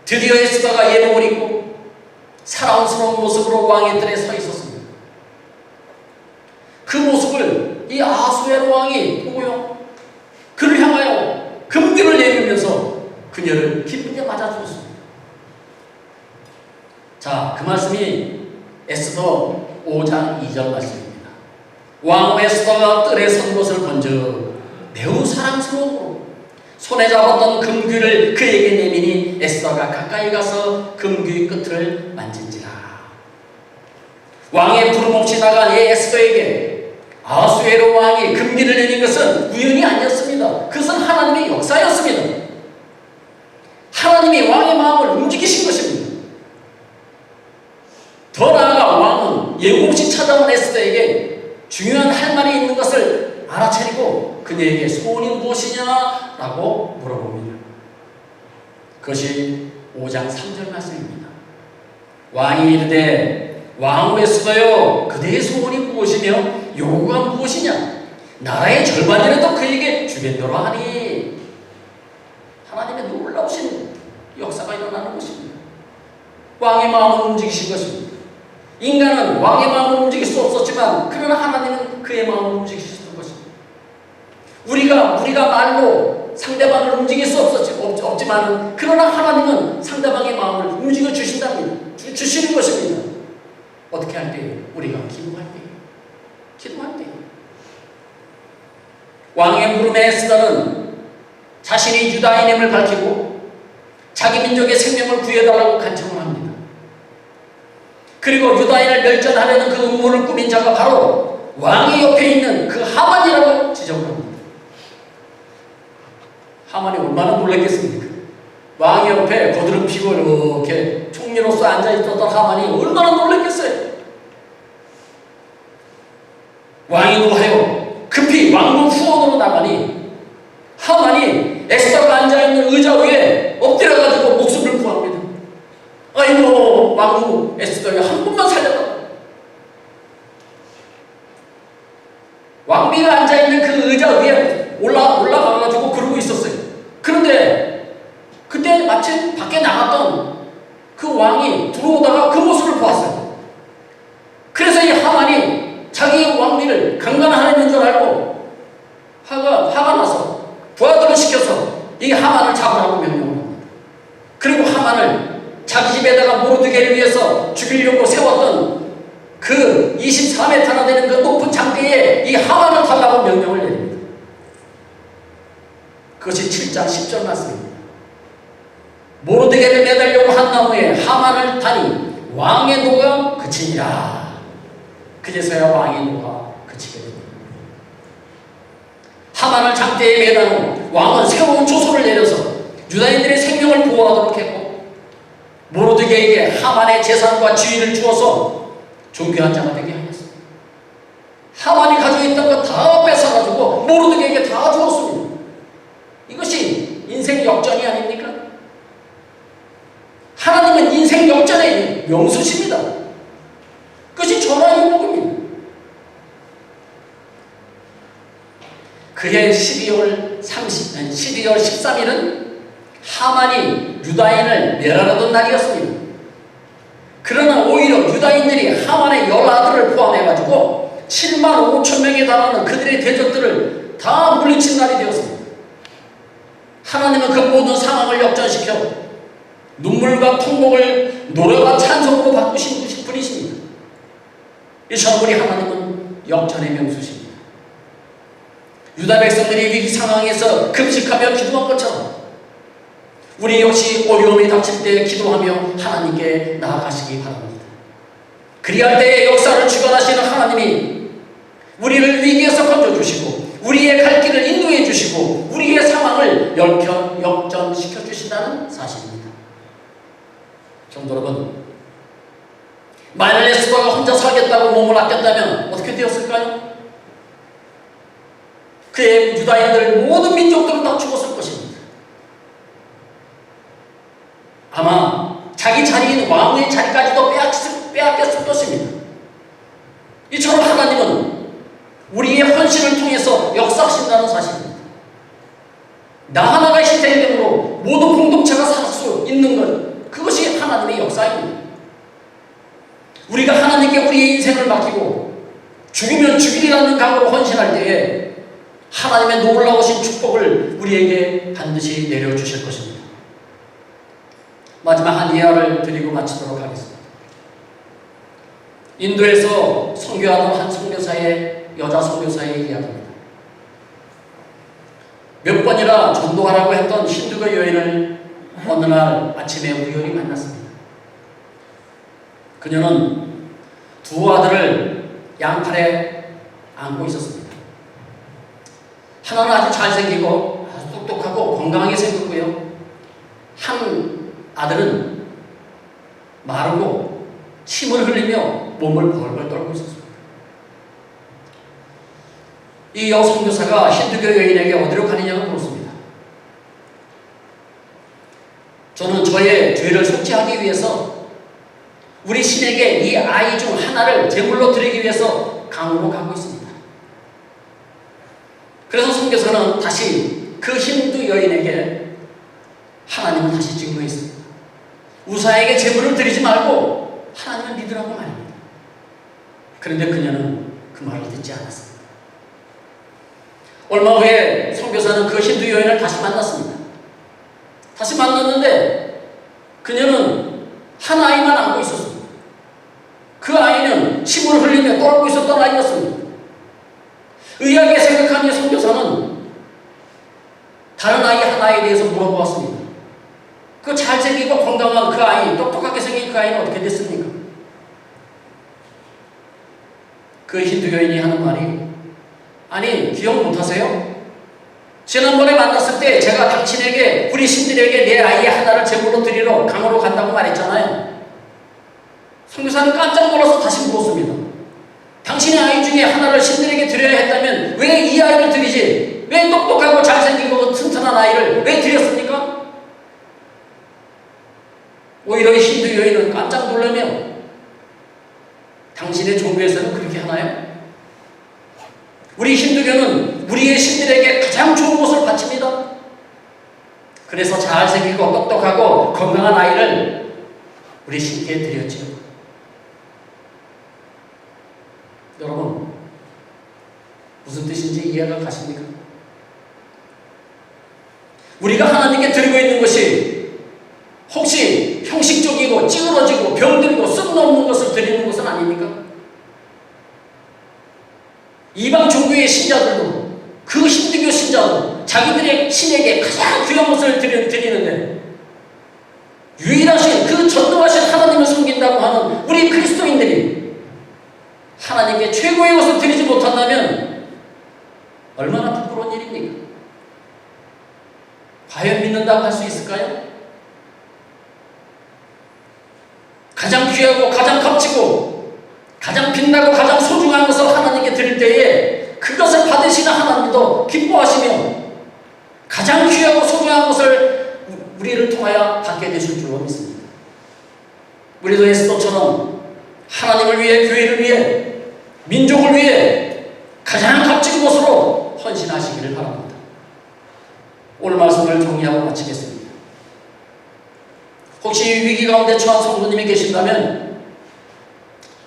드디어 에스더가 예복을 입고 사랑스러운 모습으로 왕의 뜰에 서 있었습니다. 그 모습을 이 아하수에로 왕이 보고요, 그를 향하여 금귀를 내밀면서 그녀를 기쁘게 맞아주었습니다. 자, 그 말씀이 에스더 5장 2절 말씀입니다. 왕 에스더가 뜰에 선 것을 건져 매우 사랑스러워 손에 잡았던 금귀를 그에게 내미니 에스더가 가까이 가서 금귀 끝을 만진지라. 왕의 부름 없이 나간 이 에스더에게 아하수에로 왕이 금귀를 내린 것은 우연이 아니었습니다. 그것은 하나님의 역사였습니다. 하나님이 왕의 마음을 움직이신 것입니다. 더 나아가 왕은 예고 없이 찾아온 에스더에게 중요한 할 말이 있는 것을 알아차리고 그녀에게 소원이 무엇이냐라고 물어봅니다. 그것이 5장 3절 말씀입니다. 왕이 이르되 왕후 에스더여, 그대의 소원이 무엇이며 요구가 무엇이냐? 나라의 절반이라도 그에게 주겠노라 하니. 하나님의 놀라우신 역사가 일어나는 것입니다. 왕의 마음을 움직이신 것입니다. 인간은 왕의 마음을 움직일 수 없었지만 그러나 하나님은 그의 마음을 움직이셨던 것입니다. 우리가 말로 상대방을 움직일 수 없지만 그러나 하나님은 상대방의 마음을 움직여 주신답니다. 주시는 것입니다. 어떻게 할 때요? 우리가 기도할 때요. 왕의 물음에 에스더는 자신이 유다인임을 밝히고 자기 민족의 생명을 구해달라고 간청을 합니다. 그리고 유다인을 멸절하려는 그 음모를 꾸민 자가 바로 왕의 옆에 있는 그 하만이라고 지적을 합니다. 하만이 얼마나 놀랐겠습니까? 왕의 옆에 거드름 피고 이렇게 총리로서 앉아있었던 하만이 얼마나 놀랐겠어요? 왕이 노하여 급히 왕궁 후원으로 나가니 하만이 에스더가 앉아있는 의자 위에 엎드려가지고 목숨을 구합니다. 아이고, 왕후 에스더야, 한 번만 살려라. 왕비가 앉아있는 그 의자 위에 올라가가지고 그러고 있었어요. 그런데 그때 마침 밖에 나갔던 그 왕이 들어오다가 그 모습을 보았어요. 그래서 이 하만이 자기 왕비를 강간하는 줄 알고 화가 나서 부하들을 시켜서 이 하만을 잡으라고 명령을 합니다. 그리고 하만을 모르드게를 위해서 죽이려고 세웠던 그 24m나 되는 그 높은 장대에 이 하만을 달라고 명령을 내립니다. 그것이 7장 10절 말씀입니다. 모르드게를 매달려고 한 나무에 하만을 다니 왕의 노가 그치니라. 그제서야 왕의 노가 그치게 됩니다. 하만을 장대에 매다놓은 왕은 새로운 조서를 내려서 유다인들의 생명을 보호하도록 했고, 모르드게에게 하만의 재산과 지위를 주어서 종교한 자가 되게 하였습니다. 하만이 가지고 있던 거 다 뺏어가지고 모르드게에게 다 주었습니다. 이것이 인생 역전이 아닙니까? 하나님은 인생 역전의 명수십니다. 그것이 전화의 복음입니다. 그해 12월 13일은 하만이 유다인을 멸하려던 날이었습니다. 그러나 오히려 유다인들이 하만의 10아들을 포함해가지고 7만 5천 명에 달하는 그들의 대적들을 다 물리친 날이 되었습니다. 하나님은 그 모든 상황을 역전시켜 눈물과 통곡을 노래와 찬송으로 바꾸신 분이십니다. 이처럼 우리 하나님은 역전의 명수십니다. 유다 백성들이 위기 상황에서 금식하며 기도한 것처럼 우리 역시 어려움이 닥칠 때 기도하며 하나님께 나아가시기 바랍니다. 그리할 때의 역사를 주관하시는 하나님이 우리를 위기에서 건져주시고 우리의 갈 길을 인도해 주시고 우리의 상황을 역전시켜 주신다는 사실입니다. 성도 여러분, 만일 에스더가 혼자 살겠다고 몸을 아꼈다면 어떻게 되었을까요? 그의 유다인들 모든 민족들은 다 죽었을 것입니다. 아마 자기 자리인 왕의 자리까지도 빼앗겼을 것입니다. 이처럼 하나님은 우리의 헌신을 통해서 역사하신다는 사실입니다. 나 하나가 희생됨으로 모든 공동체가 살 수 있는 것, 그것이 하나님의 역사입니다. 우리가 하나님께 우리의 인생을 맡기고 죽으면 죽이리라는 각오로 헌신할 때에 하나님의 놀라우신 축복을 우리에게 반드시 내려주실 것입니다. 마지막 한 예화를 드리고 마치도록 하겠습니다. 인도에서 선교하던 한 선교사의 여자 선교사의 이야기입니다. 몇 번이나 전도하라고 했던 힌두교 여인을 어느 날 아침에 우연히 만났습니다. 그녀는 두 아들을 양팔에 안고 있었습니다. 하나는 아주 잘생기고 아주 똑똑하고 건강하게 생겼고요. 한 아들은 마르고 침을 흘리며 몸을 벌벌 떨고 있었습니다. 이 여선교사가 힌두교 여인에게 어디로 가느냐고 물었습니다. 저는 저의 죄를 속죄하기 위해서 우리 신에게 이 아이 중 하나를 제물로 드리기 위해서 강으로 가고 있습니다. 그래서 선교사는 다시 그 힌두 여인에게 하나님을 다시 증거했습니다. 우사에게 제물을 드리지 말고 하나님을 믿으라고 말입니다. 그런데 그녀는 그 말을 듣지 않았습니다. 얼마 후에 선교사는 그 힌두 여인을 다시 만났습니다. 다시 만났는데 그녀는 한 아이만 안고 있었습니다. 그 아이는 침을 흘리며 떨고 있었던 아이였습니다. 의아하게 생각한 이 선교사는 다른 아이 하나에 대해서 물어보았습니다. 그 잘생기고 건강한 그 아이, 똑똑하게 생긴 그 아이는 어떻게 됐습니까? 그 힌두 여인이 하는 말이, 아니 기억 못하세요? 지난번에 만났을 때 제가 당신에게, 우리 신들에게 내 아이 하나를 제물로 드리러 강으로 간다고 말했잖아요. 선교사는 깜짝 놀라서 다시 물었습니다. 당신의 아이 중에 하나를 신들에게 드려야 했다면 왜 이 아이를 드리지? 왜 똑똑하고 잘생기고 튼튼한 아이를 왜 드렸습니까? 오히려 힌두 여인은 깜짝 놀라며, 당신의 종교에서는 그렇게 하나요? 우리 힌두교는 우리의 신들에게 가장 좋은 것을 바칩니다. 그래서 잘생기고 똑똑하고 건강한 아이를 우리 신께 드렸지요. 여러분, 무슨 뜻인지 이해가 가십니까? 우리가 하나님께 드리고 있는 것이 혹시 형식적이고 찌그러지고 병 이방 종교의 신자들도 그 힌두교 신자도 자기들의 신에게 가장 귀한 것을 드리는데 유일하신 그 전능하신 하나님을 섬긴다고 하는 우리 그리스도인들이 하나님께 최고의 것을 드리지 못한다면 얼마나 부끄러운 일입니까? 과연 믿는다고 할 수 있을까요? 가장 귀하고 가장 값지고 가장 빛나고 가장 소중한 것을 하나님께 드릴 때에 그것을 받으시는 하나님도 기뻐하시며 가장 귀하고 소중한 것을 우리를 통하여 받게 되실 줄로 믿습니다. 우리도 에스더처럼 하나님을 위해, 교회를 위해, 민족을 위해 가장 값진 것으로 헌신하시기를 바랍니다. 오늘 말씀을 정리하고 마치겠습니다. 혹시 위기 가운데 처한 성도님이 계신다면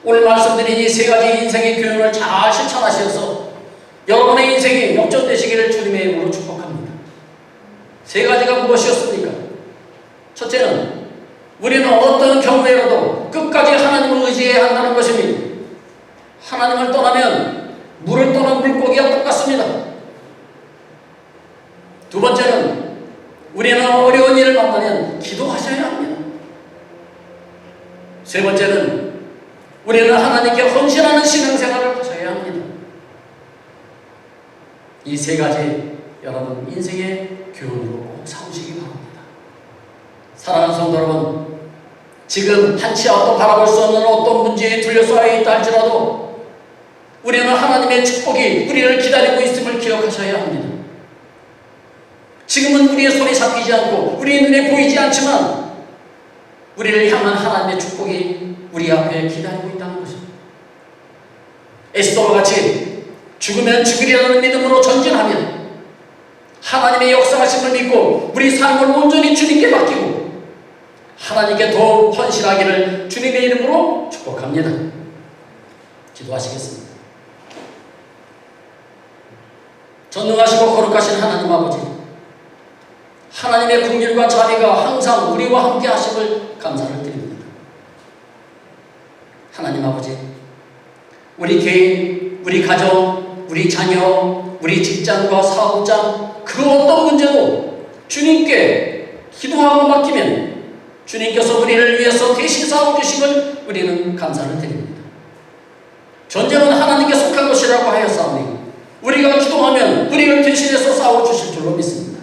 오늘 말씀드린 이 세 가지 인생의 교훈을 잘 실천하셔서 여러분의 인생이 역전되시기를 주님의 이름으로 축복합니다. 세 가지가 무엇이었습니까? 첫째는 우리는 어떤 경우에라도 끝까지 하나님을 의지해야 한다는 것입니다. 하나님을 떠나면 물을 떠난 물고기와 똑같습니다. 두 번째는 우리는 어려운 일을 만나면 기도하셔야 합니다. 세 번째는 우리는 하나님께 헌신하는 신앙생활을 하셔야 합니다. 이 세 가지 여러분 인생의 교훈으로 꼭 삼으시기 바랍니다. 사랑하는 성도 여러분, 지금 한치 앞도 바라볼 수 없는 어떤 문제에 둘러싸여 있다 할지라도 우리는 하나님의 축복이 우리를 기다리고 있음을 기억하셔야 합니다. 지금은 우리의 손에 잡히지 않고 우리의 눈에 보이지 않지만 우리를 향한 하나님의 축복이 우리 앞에 기다리고 있다는 것입니다. 에스더와 같이 죽으면 죽으리라는 믿음으로 전진하면 하나님의 역사하심을 믿고 우리 삶을 온전히 주님께 맡기고 하나님께 더 헌신하기를 주님의 이름으로 축복합니다. 기도하시겠습니다. 전능하시고 거룩하신 하나님 아버지, 하나님의 긍휼과 자비가 항상 우리와 함께 하심을 감사를 드립니다. 하나님 아버지, 우리 개인, 우리 가정, 우리 자녀, 우리 직장과 사업장 그 어떤 문제도 주님께 기도하고 맡기면 주님께서 우리를 위해서 대신 싸워주심을 우리는 감사를 드립니다. 전쟁은 하나님께 속한 것이라고 하였사오니 우리가 기도하면 우리를 대신해서 싸워주실 줄로 믿습니다.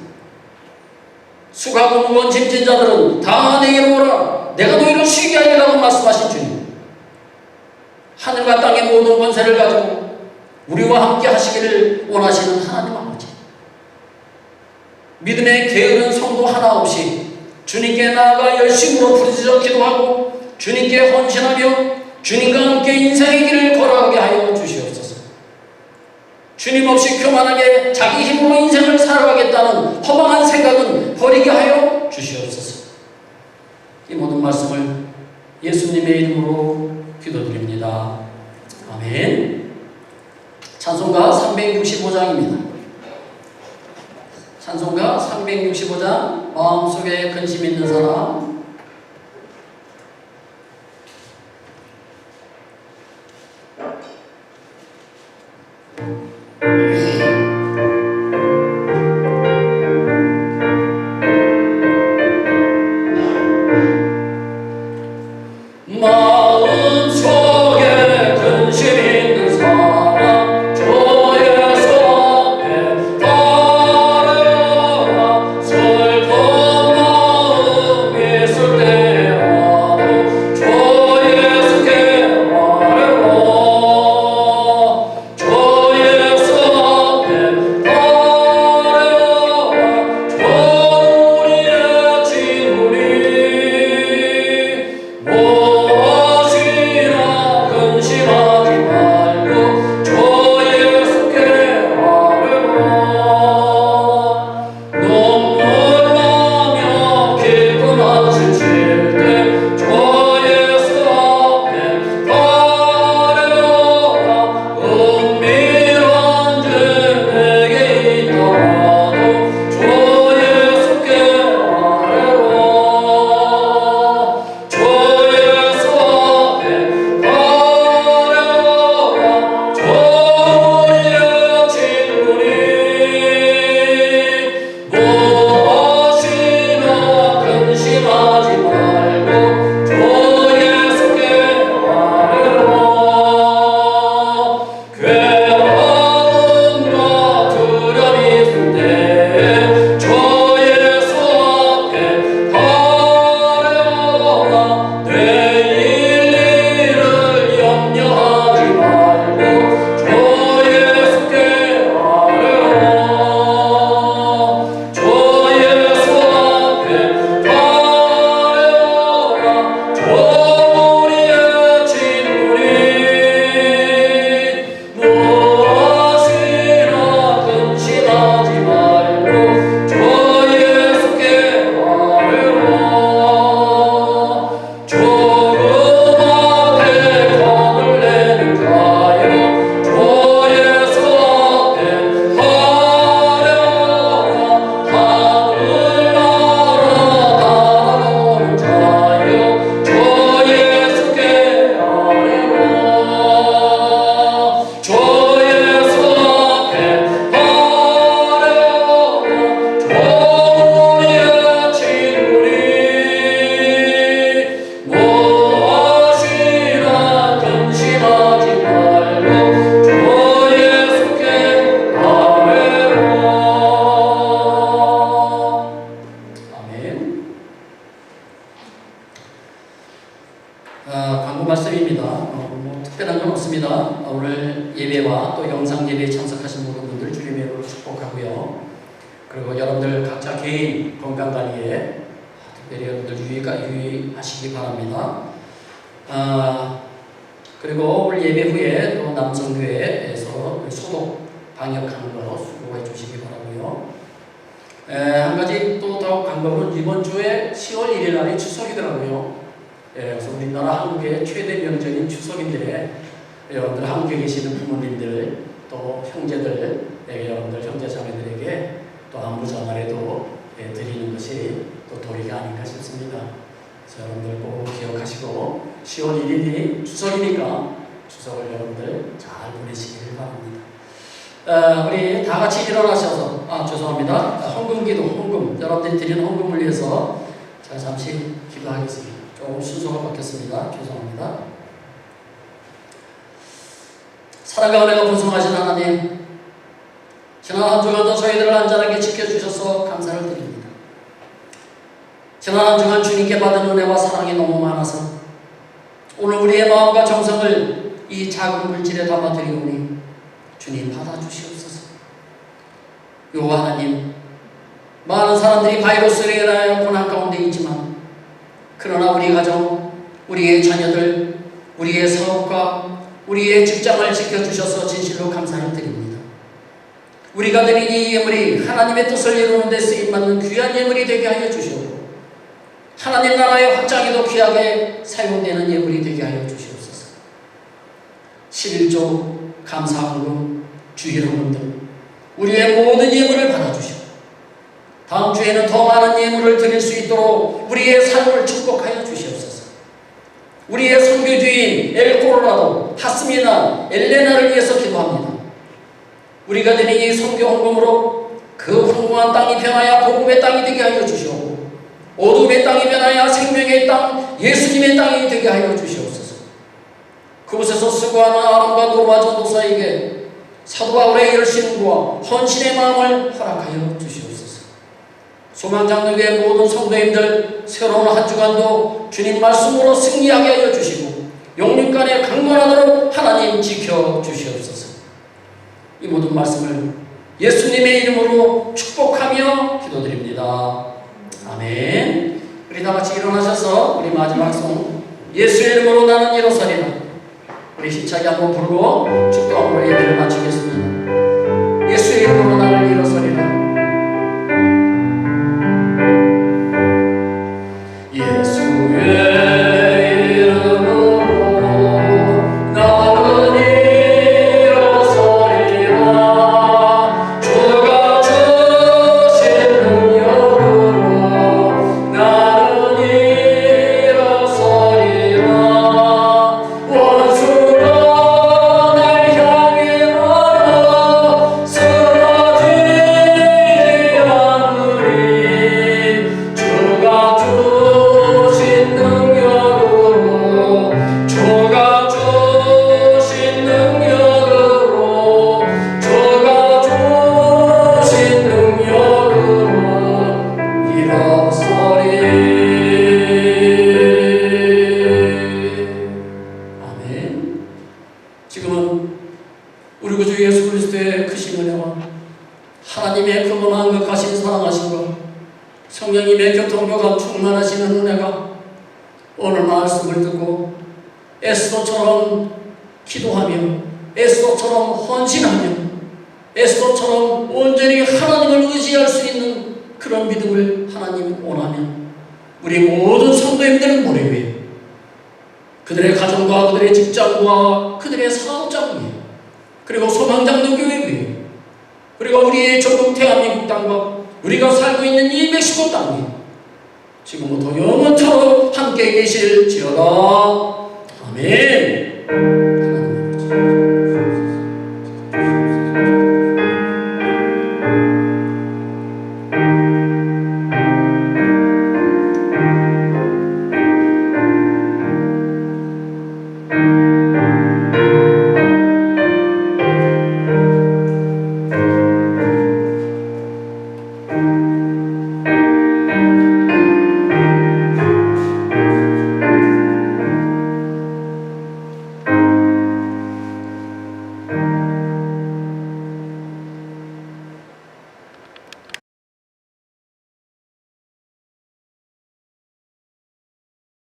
수고하고 무거운 짐진 자들은 다 내게로 오라, 내가 너희를 쉬게 하리라고 말씀하신 주님, 하늘과 땅의 모든 권세를 가지고 우리와 함께 하시기를 원하시는 하나님 아버지, 믿음의 게으른 성도 하나 없이 주님께 나아가 열심으로 부르짖어 기도하고 주님께 헌신하며 주님과 함께 인생의 길을 걸어가게 하여 주시옵소서. 주님 없이 교만하게 자기 힘으로 인생을 살아가겠다는 허망한 생각은 버리게 하여 주시옵소서. 이 모든 말씀을 예수님의 이름으로 기도드립니다. 아멘. 찬송가 365장입니다. 찬송가 365장, 마음속에 근심 있는 사람. Yeah. 광고 말씀입니다. 뭐 특별한 건 없습니다. 오늘 예배와 또 영상 예배에 참석하신 모든 분들 주님의 이름으로 축복하고요. 그리고 여러분들 각자 개인 건강관리에 특별히 여러분들 유의하시기 바랍니다. 그리고 오늘 예배 후에 또 남성교회에서 소독 방역하는 거 수고해 주시기 바라고요. 한 가지 또 더욱 광고는 이번 주에 10월 1일 날이 추석이더라고요. 그래서 우리나라 한국의 최대 명절인 추석인데 여러분들 한국에 계시는 부모님들 또 형제들, 여러분들 형제자매들에게 또 안부 전화라도 드리는 것이 또 도리가 아닌가 싶습니다. 그래서 여러분들 꼭 기억하시고 10월 1일이 추석이니까 추석을 여러분들 잘 보내시기를 바랍니다. 우리 다 같이 일어나셔서 죄송합니다. 헌금 여러분들이 드리는 헌금을 위해서 제가 잠시 기도하겠습니다. 조금 순서가 바뀌었습니다. 죄송합니다. 사랑과 은혜가 풍성하신 하나님, 지난 한 주간도 저희들을 안전하게 지켜주셔서 감사를 드립니다. 지난 한 주간 주님께 받은 은혜와 사랑이 너무 많아서 오늘 우리의 마음과 정성을 이 작은 물질에 담아드리오니 주님 받아주시옵소서. 요 하나님, 많은 사람들이 바이러스로 인하여 고난 가운데 있지만 그러나 우리 가정, 우리의 자녀들, 우리의 사업과 우리의 직장을 지켜주셔서 진실로 감사를 드립니다. 우리가 드린 이 예물이 하나님의 뜻을 이루는 데 쓰임받는 귀한 예물이 되게 하여 주시옵고 하나님 나라의 확장에도 귀하게 사용되는 예물이 되게 하여 주시옵소서. 11조 감사헌금, 주일헌금 등 우리의 모든 예물을 받아주시고 다음 주에는 더 많은 예물을 드릴 수 있도록 우리의 삶을 축복하여 주시옵소서. 우리의 선교주인 엘코로라도 하스미나 엘레나를 위해서 기도합니다. 우리가 드린 이 선교 헌금으로 그 황무한 땅이 변하여 복음의 땅이 되게 하여 주시옵고 어둠의 땅이 변하여 생명의 땅, 예수님의 땅이 되게 하여 주시옵소서. 그곳에서 수고하는 아람과 노마 전도사에게 사도 바울의 열심과 헌신의 마음을 허락하여 주시옵소서. 소망장로교회 모든 성도님들 새로운 한 주간도 주님 말씀으로 승리하게 하여 주시고 영육간에 강건하도록 하나님 지켜주시옵소서. 이 모든 말씀을 예수님의 이름으로 축복하며 기도드립니다. 아멘. 우리 다같이 일어나셔서 우리 마지막 송 예수의 이름으로 나는 일어서리라 우리 힘차게 한번 부르고 축도함으로 예배를 마치겠습니다. 예수의 이름으로 나는 일어서리라. 성령님의 교통교감 충만하시는 은혜가 오늘 말씀을 듣고 에스더처럼 기도하며 에스더처럼 헌신하며 에스더처럼 온전히 하나님을 의지할 수 있는 그런 믿음을 하나님 원하면 우리 모든 성도님들은 모래 위에 그들의 가정과 그들의 직장과 그들의 사업장 위에 그리고 소망장로교회 위에 그리고 우리의 조국 대한민국 땅과 우리가 살고 있는 이 멕시코 땅이 지금부터 영원토록 함께 계실지어다.